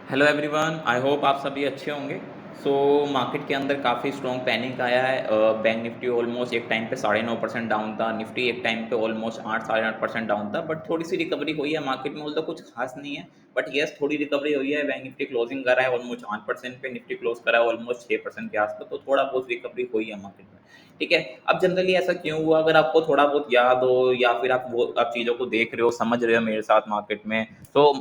Hello everyone, I hope आप सभी अच्छे होंगे। सो मार्केट के अंदर काफ़ी स्ट्रॉन्ग पैनिक आया है। बैंक निफ्टी ऑलमोस्ट एक टाइम पे 9.5% डाउन था। निफ्टी एक टाइम पे ऑलमोस्ट 8 साढ़े 8% डाउन था, बट थोड़ी सी रिकवरी हुई है मार्केट में। तो कुछ खास नहीं है, बट यस थोड़ी रिकवरी हुई है। बैंक निफ्टी क्लोजिंग करा है ऑलमोस्ट 8% पे, निफ्टी क्लोज करा है ऑलमोस्ट 6% के आसपास। तो थोड़ा बहुत रिकवरी हुई है मार्केट में। ठीक है। अब जनरली ऐसा क्यों हुआ, अगर आपको थोड़ा बहुत याद हो या फिर आप चीज़ों को देख रहे हो, समझ रहे हो मेरे साथ मार्केट में, तो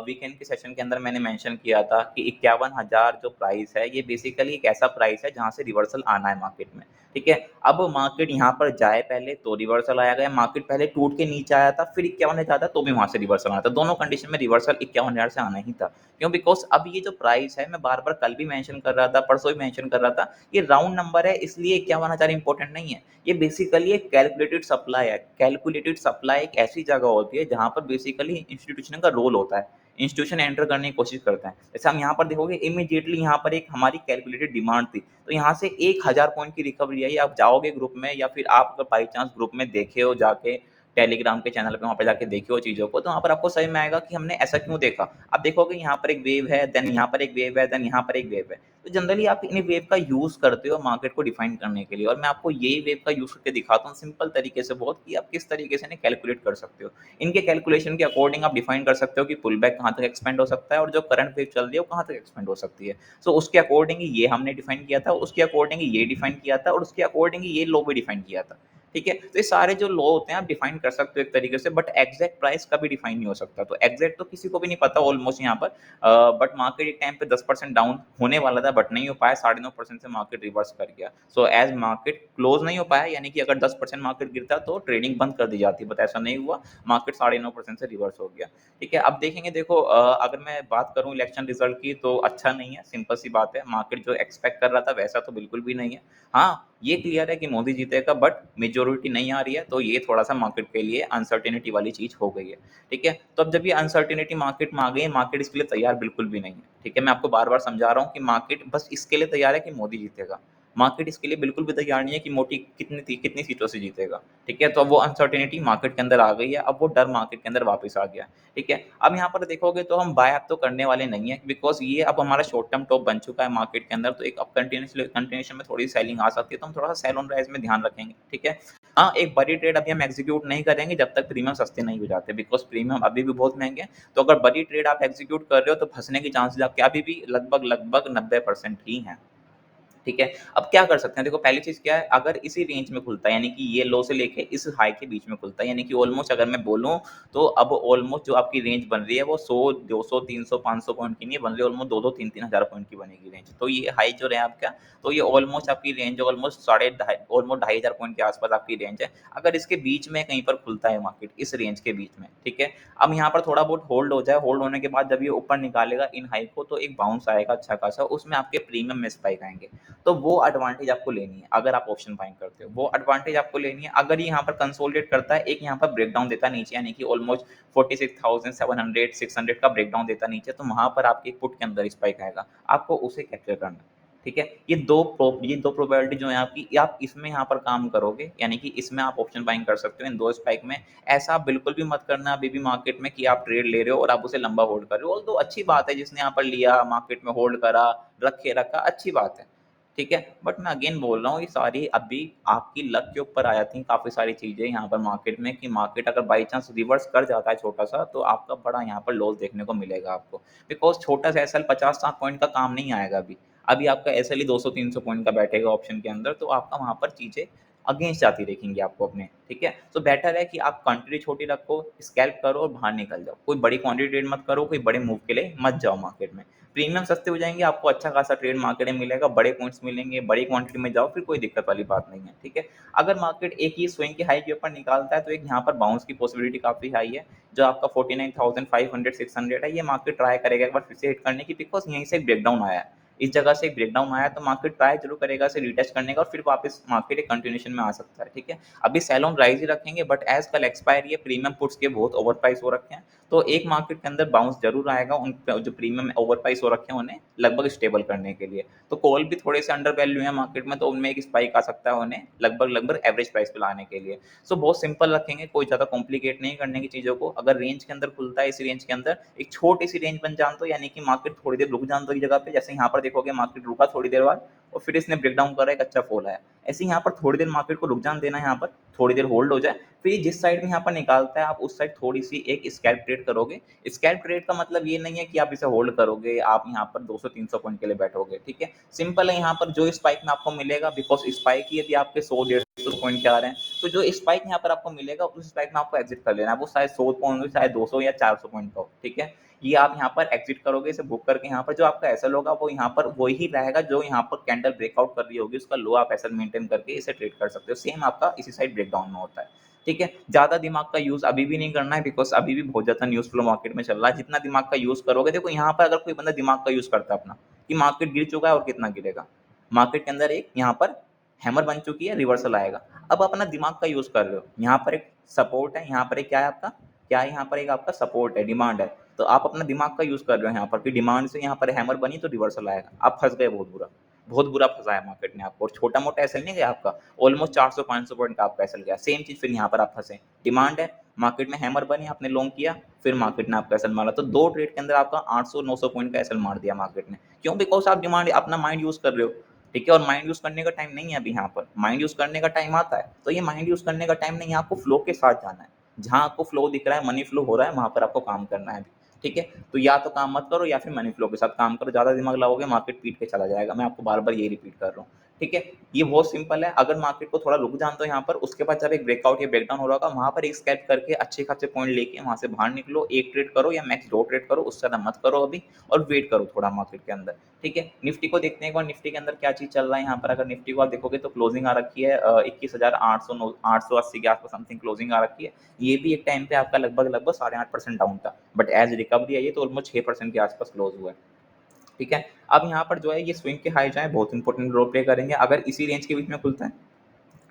वीकेंड के सेशन के अंदर मैंने मेंशन किया था कि 51,000 जो प्राइस है, ये बेसिकली एक ऐसा प्राइस है जहां से रिवर्सल आना है मार्केट में। ठीक है। अब मार्केट यहाँ पर जाए पहले तो रिवर्सल आया गया, मार्केट पहले टूट के नीचे आया था, फिर 51,000 था तो भी वहां से रिवर्सल आना था। दोनों कंडीशन में रिवर्सल 51,000 से आना ही था। क्यों? बिकॉज अब ये जो प्राइस है, मैं बार बार कल भी मेंशन कर रहा था, परसों भी मेंशन कर रहा था, ये राउंड नंबर है, इसलिए 51,000 इंपॉर्टेंट नहीं है। ये बेसिकली एक कैलकुलेटेड सप्लाई है। कैलकुलेटेड सप्लाई एक ऐसी जगह होती है जहां पर बेसिकली इंस्टीट्यूशन का रोल होता है। इंस्टीट्यूशन एंटर करने की कोशिश करते हैं। जैसे हम यहाँ पर देखोगे, इमीडिएटली यहाँ पर एक हमारी कैलकुलेटेड डिमांड थी, तो यहाँ से 1000 पॉइंट की रिकवरी आई। आप जाओगे ग्रुप में, या फिर आप अगर बाई चांस ग्रुप में देखे हो जाके, टेलीग्राम के चैनल पे वहाँ पे जाके देखे हो चीज़ों को, तो वहाँ पर आपको समझ में आएगा कि हमने ऐसा क्यों देखा। आप देखोगे यहाँ पर एक वेव है, देन यहाँ पर एक वेव है, देन यहाँ पर एक वेव है। तो जनरली आप इन वेव का यूज़ करते हो मार्केट को डिफाइन करने के लिए, और मैं आपको यही वेव का यूज़ करके दिखाता हूँ सिंपल तरीके से बहुत, कि आप किस तरीके से इन्हें कैलकुलेट कर सकते हो। इनके कैलकुलेशन के अकॉर्डिंग आप डिफाइन कर सकते हो कि पुल बैक कहाँ तक एक्सपेंड हो सकता है, और जो करंट वेव चल रही है वो कहाँ तक एक्सपेंड हो सकती है। सो उसके अकॉर्डिंग ही ये हमने डिफाइन किया था, उसके अकॉर्डिंग ही ये डिफाइन किया था, और उसके अकॉर्डिंग ही ये लो भी डिफाइन किया था। ठीक है। तो ये सारे जो लो होते हैं आप डिफाइन कर सकते हो एक तरीके से, बट एग्जैक्ट प्राइस कभी डिफाइन नहीं हो सकता। तो एग्जैक्ट तो किसी को भी नहीं पता ऑलमोस्ट यहाँ पर। बट मार्केट एक टाइम पे 10% डाउन होने वाला था, बट नहीं हो पाया। 9.5% से मार्केट रिवर्स कर गया। सो एज मार्केट क्लोज नहीं हो पाया, यानी कि अगर 10% मार्केट गिरता तो ट्रेडिंग बंद कर दी जाती, बट ऐसा नहीं हुआ। मार्केट 9.5% से रिवर्स हो गया। ठीक है। अब देखेंगे, देखो अगर मैं बात करूं इलेक्शन रिजल्ट की, तो अच्छा नहीं है, सिंपल सी बात है। मार्केट जो एक्सपेक्ट कर रहा था वैसा तो बिल्कुल भी नहीं है। हाँ, ये क्लियर है कि मोदी जीतेगा, बट मेजोरिटी नहीं आ रही है, तो ये थोड़ा सा मार्केट के लिए अनसर्टेनिटी वाली चीज हो गई है। ठीक है। तो अब जब ये अनसर्टेनिटी मार्केट में आ गई है, मार्केट इसके लिए तैयार बिल्कुल भी नहीं है। ठीक है। मैं आपको बार बार समझा रहा हूँ कि मार्केट बस इसके लिए तैयार है कि मोदी जीतेगा। मार्केट इसके लिए बिल्कुल भी तैयार नहीं है कि मोदी कितनी सीटों से जीतेगा। ठीक है। तो अब वो अनसर्टेनिटी मार्केट के अंदर आ गई है, अब वो डर मार्केट के अंदर वापस आ गया। ठीक है। अब यहाँ पर देखोगे तो हम बाय अप तो करने वाले नहीं है, बिकॉज ये अब हमारा शॉर्ट टर्म टॉप बन चुका है मार्केट के अंदर। तो एक अब कंटिन्यूशन में थोड़ी सेलिंग आ सकती है, तो हम थोड़ा सा सेल ऑन राइज में ध्यान रखेंगे। ठीक है। हाँ, एक बड़ी ट्रेड अभी हम एग्जीक्यूट नहीं करेंगे जब तक प्रीमियम सस्ते नहीं हो जाते, बिकॉज प्रीमियम अभी भी बहुत महंगे हैं। तो अगर बड़ी ट्रेड आप एग्जीक्यूट कर रहे हो, तो फंसने की चांसेस आपके अभी भी लगभग लगभग 90% ही हैं। ठीक है। अब क्या कर सकते हैं, देखो पहली चीज़ क्या है, अगर इसी रेंज में खुलता है, यानी कि ये लो से लेके इस हाई के बीच में खुलता है, यानी कि ऑलमोस्ट अगर मैं बोलूँ, तो अब ऑलमोस्ट जो आपकी रेंज बन रही है वो 100, 200, 300, 500 पॉइंट की नहीं बन रही, ऑलमोस्ट 2-2, 3-3 हज़ार पॉइंट की बनेगी रेंज। तो ये हाई जो रहे आपका, तो ये ऑलमोस्ट आपकी रेंज ऑलमोस्ट साढ़े ढाई, ऑलमोस्ट 2,500 पॉइंट के आसपास आपकी रेंज है। अगर इसके बीच में कहीं पर खुलता है मार्केट, इस रेंज के बीच में, ठीक है, अब यहाँ पर थोड़ा बहुत होल्ड हो जाए, होल्ड होने के बाद जब ये ऊपर निकालेगा इन हाई को, तो एक बाउंस आएगा अच्छा खासा, उसमें आपके प्रीमियम में स्पाइक आएंगे। तो वो एडवांटेज आपको लेनी है अगर आप ऑप्शन बाइंग करते हो, वो एडवांटेज आपको लेनी है। अगर ये यहाँ पर कंसोलिडेट करता है, एक यहाँ पर ब्रेकडाउन देता है नीचे, यानी कि ऑलमोस्ट 46,700 600 का ब्रेकडाउन देता है नीचे, तो वहां पर आपके पुट के अंदर स्पाइक आएगा, आपको उसे कैप्चर करना है। ठीक है। ये दो प्रोबेबिलिटी जो है आपकी, आप इसमें यहाँ पर काम करोगे, यानी कि इसमें आप ऑप्शन बाइंग कर सकते हो इन दो स्पाइक में। ऐसा आप बिल्कुल भी मत करना अभी भी मार्केट में कि आप ट्रेड ले रहे हो और आप उसे लंबा होल्ड कर रहे हो। तो अच्छी बात है जिसने यहाँ पर लिया, मार्केट में होल्ड करा, रखे रखा, अच्छी बात है। ठीक है। बट मैं अगेन बोल रहा हूँ, ये सारी अभी आपकी लक के ऊपर आ जाती हैं काफ़ी सारी चीज़ें यहाँ पर मार्केट में, कि मार्केट अगर बाई चांस रिवर्स कर जाता है छोटा सा, तो आपका बड़ा यहाँ पर लॉस देखने को मिलेगा आपको। बिकॉज छोटा सा एसएल 50-60 पॉइंट का काम नहीं आएगा अभी। अभी आपका एसएल ही 200-300 पॉइंट का बैठेगा ऑप्शन के अंदर, तो आपका वहाँ पर चीज़ें अगेंस्ट जाती देखेंगे आपको अपने। ठीक है। तो बेटर है कि आप क्वांटिटी छोटी रखो, स्कैल्प करो और बाहर निकल जाओ। कोई बड़ी क्वांटिटी ट्रेड मत करो, कोई बड़े मूव के लिए मत जाओ मार्केट में। प्रीमियम सस्ते हो जाएंगे, आपको अच्छा खासा ट्रेड मार्केट में मिलेगा, बड़े पॉइंट्स मिलेंगे, बड़ी क्वांटिटी में जाओ, फिर कोई दिक्कत वाली बात नहीं है। ठीक है। अगर मार्केट एक ही स्विंग की हाई के ऊपर निकालता है, तो एक यहाँ पर बाउंस की पॉसिबिलिटी काफ़ी हाई है। जो आपका 49,500 600 है, ये मार्केट ट्राई करेगा एक बार फिर से हिट करने की, बिकॉज यहीं से एक ब्रेकडाउन आया है। इस जगह से एक ब्रेकडाउन आया, तो मार्केट ट्राई जरूर करेगा इसे रिटेस्ट करने का, और फिर वापस मार्केट एक कंटिन्यूशन में आ सकता है। ठीक है। अभी सेल ऑन राइज ही रखेंगे, बट एज कल एक्सपायरी है, प्रीमियम पुट्स के बहुत ओवर प्राइस हो रखे हैं। तो एक मार्केट के अंदर बाउंस ज़रूर आएगा उन जो प्रीमियम ओवर प्राइस हो रखे हैं उन्हें लगभग स्टेबल करने के लिए। तो कॉल भी थोड़े से अंडर वैल्यू है मार्केट में, तो उनमें एक स्पाइक आ सकता है उन्हें लगभग एवरेज प्राइस पे लाने के लिए। सो बहुत सिंपल रखेंगे, कोई ज़्यादा कॉम्प्लिकेट नहीं करने की चीज़ों को। अगर रेंज के अंदर खुलता है, इसी रेंज के अंदर एक छोटी सी रेंज बन जान दो, यानी कि मार्केट थोड़ी देर रुक जान दो एक जगह पे। जैसे यहाँ पर देखोगे मार्केट रुका थोड़ी देर बाद और फिर इसने ब्रेक डाउन करा, एक अच्छा फॉल आया। ऐसे ही यहाँ पर थोड़ी देर मार्केट को रुक जान देना है, यहाँ पर थोड़ी देर होल्ड हो जाए, फिर जिस साइड में यहाँ पर निकालता है आप उस साइड थोड़ी सी एक स्कैल्प ट्रेड करोगे। स्कैल्प ट्रेड का मतलब ये नहीं है कि आप इसे होल्ड करोगे, आप यहाँ पर 200-300 पॉइंट के लिए बैठोगे, ठीक है। सिंपल है, यहाँ पर जो स्पाइक में आपको मिलेगा, बिकॉज स्पाइक ही यदि आपके 100-150 पॉइंट के आ रहे हैं, तो जो स्पाइक यहाँ पर आपको मिलेगा उस स्पाइक में आपको एग्जिट कर लेना है। वो शायद 100 पॉइंट हो, शायद 200 या 400 पॉइंट का हो, ठीक है। ये आप यहाँ पर एग्जिट करोगे, इसे बुक करके यहाँ पर जो आपका एसएल होगा वो यहाँ पर वही रहेगा जो यहाँ पर कैंडल ब्रेकआउट कर रही होगी, उसका लो आप एसएल मेंटेन करके इसे ट्रेड कर सकते हो। सेम आपका इसी साइड ब्रेकडाउन में होता है, ठीक है। ज़्यादा दिमाग का यूज़ अभी भी नहीं करना है, बिकॉज़ अभी भी बहुत ज़्यादा न्यूज़ फ्लो मार्केट में चल रहा है। जितना दिमाग का यूज़ करोगे, देखो यहाँ पर अगर कोई बंदा दिमाग का यूज़ करता है अपना, कि मार्केट गिर चुका है और कितना गिरेगा। मार्केट के अंदर एक यहाँ पर हैमर बन चुकी है, रिवर्सल आएगा। अब अपना दिमाग का यूज़ कर रहे हो, यहाँ पर एक सपोर्ट है, यहाँ पर एक क्या है आपका, क्या है यहाँ पर एक आपका सपोर्ट है, डिमांड है। तो आप अपना दिमाग का यूज़ कर रहे हो यहाँ पर कि डिमांड से यहाँ पर हैमर बनी तो रिवर्सल आएगा। आप फँस गए बहुत बुरा फँसा है मार्केट ने आपको, और छोटा-मोटा एसएल नहीं गया आपका, ऑलमोस्ट 400-500 पॉइंट का आपका एसएल गया। सेम चीज़ फिर यहाँ पर आप फँसे। डिमांड है, मार्केट में हैमर बनी, आपने लॉन्ग किया, फिर मार्केट ने आपका एसएल मारा। तो 2 ट्रेड के अंदर आपका 800-900 पॉइंट का एसएल मार दिया मार्केट ने। क्यों? बिकॉज़ आप डिमांड अपना माइंड यूज़ कर रहे हो, ठीक है। और माइंड यूज़ करने का टाइम नहीं है अभी यहाँ पर, माइंड यूज़ करने का टाइम आता है। तो ये माइंड यूज़ करने का टाइम नहीं है, आपको फ्लो के साथ जाना है। जहाँ आपको फ्लो दिख रहा है, मनी फ्लो हो रहा है, वहाँ पर आपको काम करना है, ठीक है। तो या तो काम मत करो या फिर मनी फ्लो के साथ काम करो। ज़्यादा दिमाग लगाओगे मार्केट पीट के चला जाएगा। मैं आपको बार-बार यही रिपीट कर रहा हूँ, ठीक है। ये बहुत सिंपल है। अगर मार्केट को थोड़ा रुक जान दो यहाँ पर, उसके बाद जब एक ब्रेकआउट या ब्रेकडाउन हो रहा होगा, वहाँ पर एक स्कैल्प करके अच्छे खासे पॉइंट लेके वहाँ से बाहर निकलो। 1 ट्रेड करो या मैक्स 2 ट्रेड करो, उससे ज़्यादा मत करो अभी, और वेट करो थोड़ा मार्केट के अंदर, ठीक है। निफ्टी को देखते हैं एक बार, निफ्टी के अंदर क्या चीज़ चल रहा है यहाँ पर। अगर निफ्टी को आप देखोगे तो क्लोजिंग आ रखी है 21,880 के आसपास समथिंग क्लोजिंग आ रखी है। ये भी एक टाइम पे आपका लगभग 8.5% डाउन था, बट एज रिकवरी आई है तो ऑलमोस्ट 6% के आसपास क्लोज हुआ है, ठीक है। अब यहाँ पर जो है ये स्विंग के हाई जो है बहुत इंपॉर्टेंट रोल प्ले करेंगे अगर इसी रेंज के बीच में खुलता है।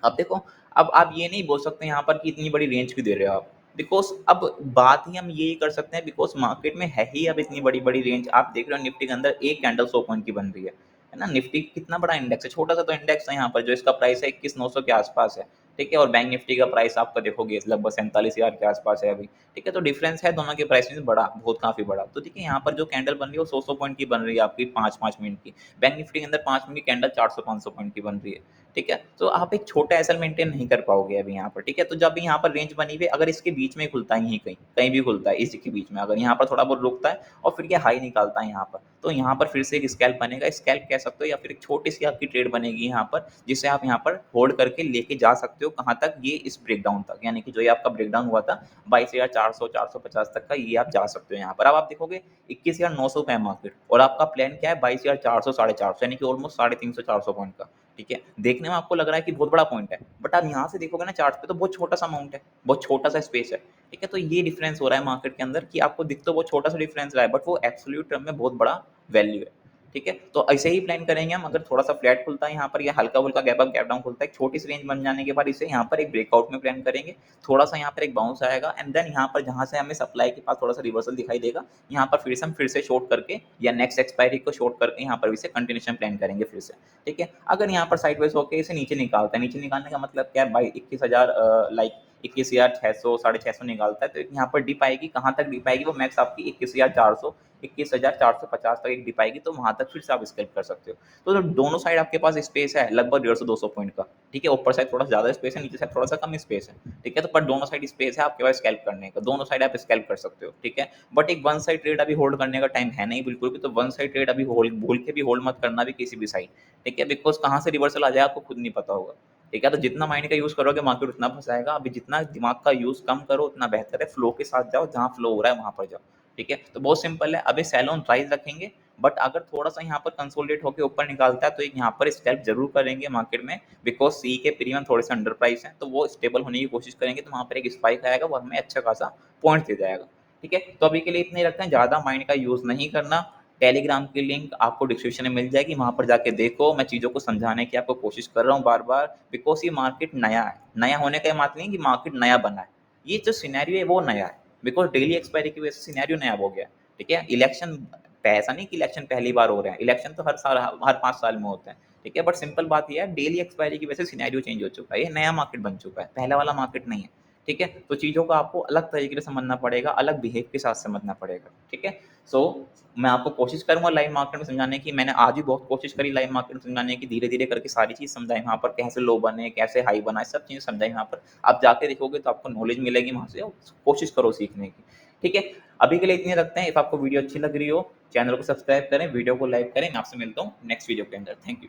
अब देखो, अब आप ये नहीं बोल सकते यहाँ पर कि इतनी बड़ी रेंज क्यों दे रहे हो आप, बिकॉज अब बात ही हम यही कर सकते हैं, बिकॉज मार्केट में है ही अब इतनी बड़ी बड़ी रेंज। आप देख रहे हो निफ्टी के अंदर एक कैंडल 100 पॉइंट की बन रही है ना। निफ्टी कितना बड़ा इंडेक्स है, छोटा सा तो इंडेक्स है यहाँ पर, जो इसका प्राइस है 21,900 के आसपास है, ठीक है। और बैंक निफ्टी का प्राइस आपका देखोगे लगभग 47,000 के आसपास है अभी, ठीक है। तो डिफरेंस है दोनों के प्राइस में बड़ा, बहुत काफी बड़ा। तो ठीक है, यहाँ पर जो कैंडल बन रही है वो 100 पॉइंट की बन रही है आपकी 5-5 मिनट की। बैंक निफ्टी के अंदर 5 मिनट की कैंडल 400-500 पॉइंट की बन रही है, ठीक है। तो आप एक छोटा एसएल मेंटेन नहीं कर पाओगे अभी यहाँ पर, ठीक है। तो जब यहाँ पर रेंज बनी हुई, अगर इसके बीच में खुलता है, यहीं कहीं कहीं भी खुलता है इसी के बीच में, अगर यहाँ पर थोड़ा बहुत रुकता है और फिर ये हाई निकालता है यहाँ पर, तो यहाँ पर फिर से एक स्कैल्प बनेगा, स्कैल्प कह सकते हो, या फिर एक छोटी सी आपकी ट्रेड बनेगी यहाँ पर, जिसे आप यहाँ पर होल्ड करके लेके जा सकते हो कहाँ तक, ये इस ब्रेकडाउन तक, यानी कि जो ये आपका ब्रेकडाउन हुआ था 22,400-450 तक का, ये आप जा सकते हो यहाँ पर। अब आप देखोगे 21,900 पे है मार्केट, और आपका प्लान क्या है 22,400 450, यानी कि ऑलमोस्ट 350-400 पॉइंट का, ठीक है। देखने में आपको लग रहा है कि बहुत बड़ा पॉइंट है, बट आप यहाँ से देखोगे ना चार्ट पे तो बहुत छोटा सा अमाउंट है, बहुत छोटा सा स्पेस है, ठीक है। तो ये डिफरेंस हो रहा है मार्केट के अंदर कि आपको दिख तो बहुत छोटा सा डिफरेंस रहा है, बट वो एब्सोल्यूट टर्म में बहुत बड़ा वैल्यू है, ठीक है। तो ऐसे ही प्लान करेंगे हम, अगर थोड़ा सा फ्लैट खुलता है यहाँ पर या हल्का फुल्का गैप अप गैप डाउन खुलता है, एक छोटी सी रेंज बन जाने के बाद इसे यहाँ पर एक ब्रेकआउट में प्लान करेंगे। थोड़ा सा यहाँ पर एक बाउंस आएगा, एंड देन यहाँ पर जहाँ से हमें सप्लाई के पास थोड़ा सा रिवर्सल दिखाई देगा, यहाँ पर फिर से शॉर्ट करके या नेक्स्ट एक्सपायरी को शॉर्ट करके यहाँ पर इसे कंटिन्यूशन प्लान करेंगे फिर से, ठीक है। अगर यहाँ पर साइडवेज होके इसे नीचे निकालता है, नीचे निकालने का मतलब क्या है भाई, 21,000 लाइक 21,600 650 निकालता है, तो यहाँ पर डिप आएगी, कहाँ तक डिप आएगी, वो मैक्स आपकी 21,400 21,450 तक एक डिप आएगी, तो वहाँ तक फिर से आप स्कैल्प कर सकते हो। तो दोनों साइड आपके पास स्पेस है लगभग 150-200 पॉइंट का, ठीक है। ऊपर साइड थोड़ा ज़्यादा स्पेस है, नीचे साइड थोड़ा सा कम स्पेस है, ठीक है। तो पर दोनों साइड स्पेस है आपके पास स्कैल्प करने का, दोनों साइड आप स्कैल्प कर सकते हो, ठीक है। बट एक वन साइड ट्रेड अभी होल्ड करने का टाइम है नहीं बिल्कुल भी, तो वन साइड ट्रेड अभी होल्ड भूल के भी होल्ड मत करना भी किसी भी साइड, ठीक है। बिकॉज कहाँ से रिवर्सल आ जाए आपको खुद नहीं पता होगा, ठीक है। तो जितना माइंड का यूज़ करोगे मार्केट उतना फंसाएगा। अभी जितना दिमाग का यूज़ कम करो उतना बेहतर है, फ्लो के साथ जाओ, जहाँ फ्लो हो रहा है वहाँ पर जाओ, ठीक है। तो बहुत सिंपल है, अभी सेल ऑन प्राइस रखेंगे, बट अगर थोड़ा सा यहाँ पर कंसोलिडेट होकर ऊपर निकालता है तो एक यहाँ पर स्टेप जरूर करेंगे मार्केट में, बिकॉज सी के प्रीमियम थोड़े से अंडर प्राइस है, तो वो स्टेबल होने की कोशिश करेंगे, तो वहाँ पर एक स्पाइक आएगा, वो हमें अच्छा खासा पॉइंट दे जाएगा, ठीक है। तो अभी के लिए इतने ही रखते हैं, ज़्यादा माइंड का यूज़ नहीं करना। टेलीग्राम की लिंक आपको डिस्क्रिप्शन में मिल जाएगी, वहाँ पर जाके देखो। मैं चीज़ों को समझाने की आपको कोशिश कर रहा हूँ बार बार, बिकॉज ये मार्केट नया है। नया होने का ये मतलब नहीं कि मार्केट नया बना है, ये जो सिनेरियो है वो नया है। बिकॉज डेली एक्सपायरी की वजह से सिनेरियो नया हो गया, ठीक है। इलेक्शन, ऐसा नहीं कि इलेक्शन पहली बार हो रहा है, इलेक्शन तो हर साल, हर 5 साल में होता है, ठीक है। बट सिंपल बात यह है, डेली एक्सपायरी की वजह से सिनेरियो चेंज हो चुका है, ये नया मार्केट बन चुका है, पहला वाला मार्केट नहीं है, ठीक है। तो चीज़ों को आपको अलग तरीके से समझना पड़ेगा, अलग बिहेव के साथ समझना पड़ेगा, ठीक है। सो मैं आपको कोशिश करूँगा लाइव मार्केट में समझाने की, मैंने आज भी बहुत कोशिश करी लाइव मार्केट में समझाने की, धीरे-धीरे करके सारी चीज़ समझाई वहाँ पर, कैसे लो बने, कैसे हाई बना, सब चीज़ें समझाई वहाँ पर। आप जाके देखोगे तो आपको नॉलेज मिलेगी वहाँ से, और कोशिश करो सीखने की, ठीक है। अभी के लिए इतने रखते हैं। इफ आपको वीडियो अच्छी लग रही हो, चैनल को सब्सक्राइब करें, वीडियो को लाइक करें। मैं आपसे मिलता हूँ नेक्स्ट वीडियो के अंदर। Thank you.